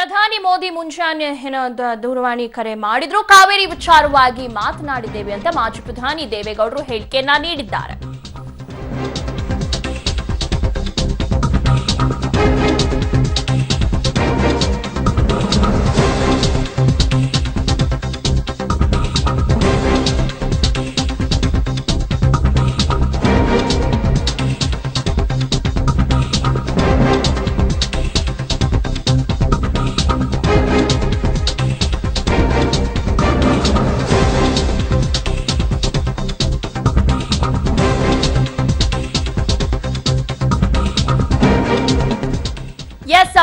ಪ್ರಧಾನಿ ಮೋದಿ ಮುಂಜಾನೆ ದೂರವಾಣಿ ಕರೆ ಮಾಡಿದ್ರು. ಕಾವೇರಿ ವಿಚಾರವಾಗಿ ಮಾತನಾಡಿದ್ದೇವೆ ಅಂತ ಮಾಜಿ ಪ್ರಧಾನಿ ದೇವೇಗೌಡರು ಹೇಳಿಕೆಯನ್ನ ನೀಡಿದ್ದಾರೆ.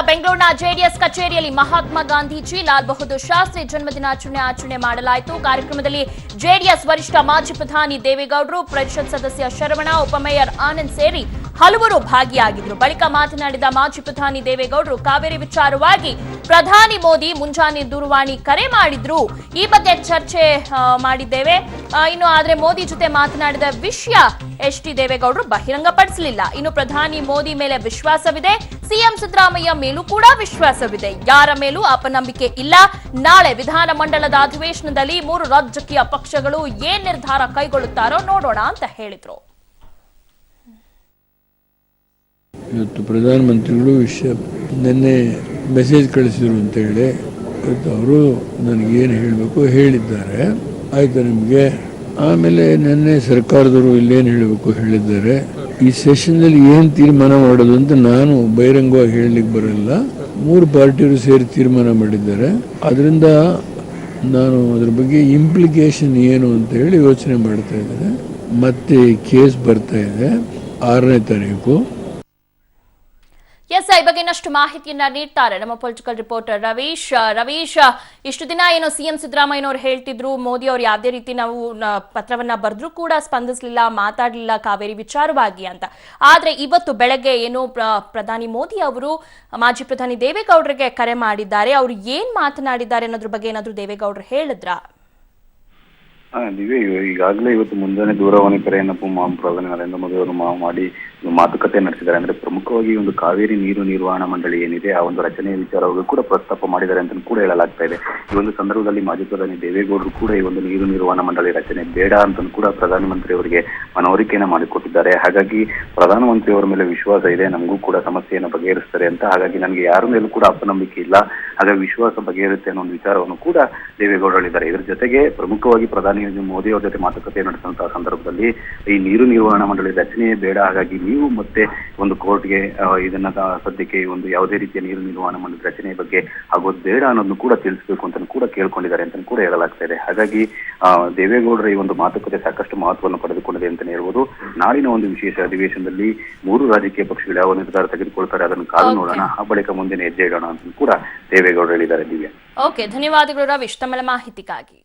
ಬೆಂಗಳೂರಿನ ಜೆಡಿಎಸ್ ಕಚೇರಿಯಲ್ಲಿ ಮಹಾತ್ಮ ಗಾಂಧೀಜಿ ಲಾಲ್ ಬಹದ್ದೂರ್ ಶಾಸ್ತ್ರಿ ಜನ್ಮದಿನಾಚರಣೆ ಆಚರಣೆ ಮಾಡಲಾಯಿತು. ಕಾರ್ಯಕ್ರಮದಲ್ಲಿ ಜೆಡಿಎಸ್ ವರಿಷ್ಠ ಮಾಜಿ ಪ್ರಧಾನಿ ದೇವೇಗೌಡರು, ಪರಿಷತ್ ಸದಸ್ಯ ಶರವಣ, ಉಪಮೇಯರ್ ಆನಂದ್ ಸೇರಿ ಹಲವರು ಭಾಗಿಯಾಗಿದ್ದರು. ಬಳಿಕ ಮಾತನಾಡಿದ ಮಾಜಿ ಪ್ರಧಾನಿ ದೇವೇಗೌಡರು, ಕಾವೇರಿ ವಿಚಾರವಾಗಿ ಪ್ರಧಾನಿ ಮೋದಿ ಮುಂಜಾನೆ ದೂರವಾಣಿ ಕರೆ ಮಾಡಿದ್ರು. ಈ ಬಗ್ಗೆ ಚರ್ಚೆ ಮಾಡಿದ್ದೇವೆ. ಆದ್ರೆ ಮೋದಿ ಜೊತೆ ಮಾತನಾಡಿದ ವಿಷಯ ಎಚ್.ಡಿ. ದೇವೇಗೌಡರು ಬಹಿರಂಗಪಡಿಸಲಿಲ್ಲ. ಇನ್ನು ಪ್ರಧಾನಿ ಮೋದಿ ಮೇಲೆ ವಿಶ್ವಾಸವಿದೆ, ಸಿಎಂ ಸಿದ್ದರಾಮಯ್ಯ ಮೇಲೂ ಕೂಡ ವಿಶ್ವಾಸವಿದೆ, ಯಾರ ಮೇಲೂ ಅಪನಂಬಿಕೆ ಇಲ್ಲ. ನಾಳೆ ವಿಧಾನಮಂಡಲದ ಅಧಿವೇಶನದಲ್ಲಿ 3 ರಾಜಕೀಯ ಪಕ್ಷಗಳು ಏನ್ ನಿರ್ಧಾರ ಕೈಗೊಳ್ಳುತ್ತಾರೋ ನೋಡೋಣ ಅಂತ ಹೇಳಿದ್ರು. ಇವತ್ತು ಪ್ರಧಾನಮಂತ್ರಿಗಳು ವಿಷಯ ನಿನ್ನೆ ಮೆಸೇಜ್ ಕಳಿಸಿದ್ರು ಅಂತ ಹೇಳಿ ಇವತ್ತು ಅವರು ನನಗೇನು ಹೇಳಬೇಕು ಹೇಳಿದ್ದಾರೆ. ಆಯ್ತು ನಿಮಗೆ. ಆಮೇಲೆ ನಿನ್ನೆ ಸರ್ಕಾರದವರು ಇಲ್ಲೇನು ಹೇಳಬೇಕು ಹೇಳಿದ್ದಾರೆ. ಈ ಸೆಷನ್ನಲ್ಲಿ ಏನು ತೀರ್ಮಾನ ಮಾಡೋದು ಅಂತ ನಾನು ಬಹಿರಂಗವಾಗಿ ಹೇಳಲಿಕ್ಕೆ ಬರಲ್ಲ. 3 ಪಾರ್ಟಿಯವರು ಸೇರಿ ತೀರ್ಮಾನ ಮಾಡಿದ್ದಾರೆ. ಅದರಿಂದ ನಾನು ಅದ್ರ ಬಗ್ಗೆ ಇಂಪ್ಲಿಕೇಶನ್ ಏನು ಅಂತ ಹೇಳಿ ಯೋಚನೆ ಮಾಡ್ತಾ ಇದ್ದೇನೆ. ಮತ್ತೆ ಕೇಸ್ ಬರ್ತಾ ಇದೆ 6ನೇ ತಾರೀಕು. ಎಸ್, ಈ ಬಗ್ಗೆ ಇನ್ನಷ್ಟು ಮಾಹಿತಿಯನ್ನ ನೀಡ್ತಾರೆ ನಮ್ಮ ಪೊಲಿಟಿಕಲ್ ರಿಪೋರ್ಟರ್ ರವೀಶ್. ಇಷ್ಟು ದಿನ ಏನೋ ಸಿಎಂ ಸಿದ್ದರಾಮಯ್ಯನವರು ಹೇಳ್ತಿದ್ರು, ಮೋದಿ ಅವರು ಯಾವುದೇ ರೀತಿ ನಾವು ಪತ್ರವನ್ನ ಬರೆದ್ರೂ ಕೂಡ ಸ್ಪಂದಿಸಲಿಲ್ಲ, ಮಾತಾಡಲಿಲ್ಲ ಕಾವೇರಿ ವಿಚಾರವಾಗಿ ಅಂತ. ಆದ್ರೆ ಇವತ್ತು ಬೆಳಗ್ಗೆ ಏನು ಪ್ರಧಾನಿ ಮೋದಿ ಅವರು ಮಾಜಿ ಪ್ರಧಾನಿ ದೇವೇಗೌಡರಿಗೆ ಕರೆ ಮಾಡಿದ್ದಾರೆ. ಅವರು ಏನ್ ಮಾತನಾಡಿದ್ದಾರೆ ಅನ್ನೋದ್ರ ಬಗ್ಗೆ ಏನಾದ್ರು ದೇವೇಗೌಡರು ಹೇಳಿದ್ರಾ? ಈಗಾಗಲೇ ಇವತ್ತು ಮುಂಜಾನೆ ದೂರವಾಣಿ ಕರೆಯನ್ನು ಪ್ರಧಾನಿ ನರೇಂದ್ರ ಮೋದಿ ಅವರು ಮಾಡಿ ಮಾತುಕತೆ ನಡೆಸಿದ್ದಾರೆ. ಅಂದ್ರೆ ಪ್ರಮುಖವಾಗಿ ಒಂದು ಕಾವೇರಿ ನೀರು ನಿರ್ವಹಣಾ ಮಂಡಳಿ ಏನಿದೆ ಆ ಒಂದು ರಚನೆಯ ವಿಚಾರವಾಗಿ ಕೂಡ ಪ್ರಸ್ತಾಪ ಮಾಡಿದ್ದಾರೆ ಅಂತ ಕೂಡ ಹೇಳಲಾಗ್ತಾ ಇದೆ. ಈ ಒಂದು ಸಂದರ್ಭದಲ್ಲಿ ಮಾಜಿ ಪ್ರಧಾನಿ ದೇವೇಗೌಡರು ಕೂಡ ಈ ಒಂದು ನೀರು ನಿರ್ವಹಣಾ ಮಂಡಳಿ ರಚನೆ ಬೇಡ ಅಂತ ಕೂಡ ಪ್ರಧಾನಮಂತ್ರಿ ಅವರಿಗೆ ಮನವರಿಕೆಯನ್ನ ಮಾಡಿಕೊಟ್ಟಿದ್ದಾರೆ. ಹಾಗಾಗಿ ಪ್ರಧಾನಮಂತ್ರಿ ಅವರ ಮೇಲೆ ವಿಶ್ವಾಸ ಇದೆ, ನಮಗೂ ಕೂಡ ಸಮಸ್ಯೆಯನ್ನು ಬಗೆಹರಿಸ್ತಾರೆ ಅಂತ. ಹಾಗಾಗಿ ನನಗೆ ಯಾರ ಮೇಲೂ ಕೂಡ ಅಪನಂಬಿಕೆ ಇಲ್ಲ, ಹಾಗಾಗಿ ವಿಶ್ವಾಸ ಬಗೆಹರುತ್ತೆ ಅನ್ನೋ ಒಂದು ವಿಚಾರವನ್ನು ಕೂಡ ದೇವೇಗೌಡರು ಹೇಳಿದ್ದಾರೆ. ಇದರ ಜೊತೆಗೆ ಪ್ರಮುಖವಾಗಿ ಪ್ರಧಾನಿ ಮೋದಿ ಅವರ ಜೊತೆ ಮಾತುಕತೆ ನಡೆಸಿದಂತಹ ಸಂದರ್ಭದಲ್ಲಿ ಈ ನೀರು ನಿರ್ವಹಣಾ ಮಂಡಳಿ ರಚನೆಯೇ ಬೇಡ, ಹಾಗಾಗಿ ನೀವು ಮತ್ತೆ ಒಂದು ಕೋರ್ಟ್ಗೆ ಇದನ್ನ ಸದ್ಯಕ್ಕೆ ಒಂದು ಯಾವುದೇ ರೀತಿಯ ನೀರು ನಿರ್ವಹಣಾ ಮಂಡಳಿ ರಚನೆ ಬಗ್ಗೆ ಆಗೋದು ಬೇಡ ಅನ್ನೋದನ್ನು ಕೂಡ ತಿಳಿಸಬೇಕು ಅಂತ ಕೂಡ ಕೇಳ್ಕೊಂಡಿದ್ದಾರೆ ಅಂತ ಕೂಡ ಹೇಳಲಾಗ್ತಾ ಇದೆ. ಹಾಗಾಗಿ ದೇವೇಗೌಡರ ಈ ಒಂದು ಮಾತುಕತೆ ಸಾಕಷ್ಟು ಮಹತ್ವವನ್ನು ಪಡೆದುಕೊಂಡಿದೆ ಅಂತಾನೆ ಹೇಳ್ಬೋದು. ನಾಳಿನ ಒಂದು ವಿಶೇಷ ಅಧಿವೇಶನದಲ್ಲಿ 3 ರಾಜಕೀಯ ಪಕ್ಷಗಳು ಯಾವ ನಿರ್ಧಾರ ತೆಗೆದುಕೊಳ್ತಾರೆ ಅದನ್ನು ಕಾದು ನೋಡೋಣ, ಆ ಬಳಿಕ ಮುಂದಿನ ಹೆಜ್ಜೆ ಇಡೋಣ ಅಂತ ಕೂಡ ದೇವೇಗೌಡರು ಹೇಳಿದ್ದಾರೆ. ದಿವ್ಯಾ, ಧನ್ಯವಾದಗಳು ರವೀಶ್ ತಮ್ಮ ಮಾಹಿತಿಗಾಗಿ.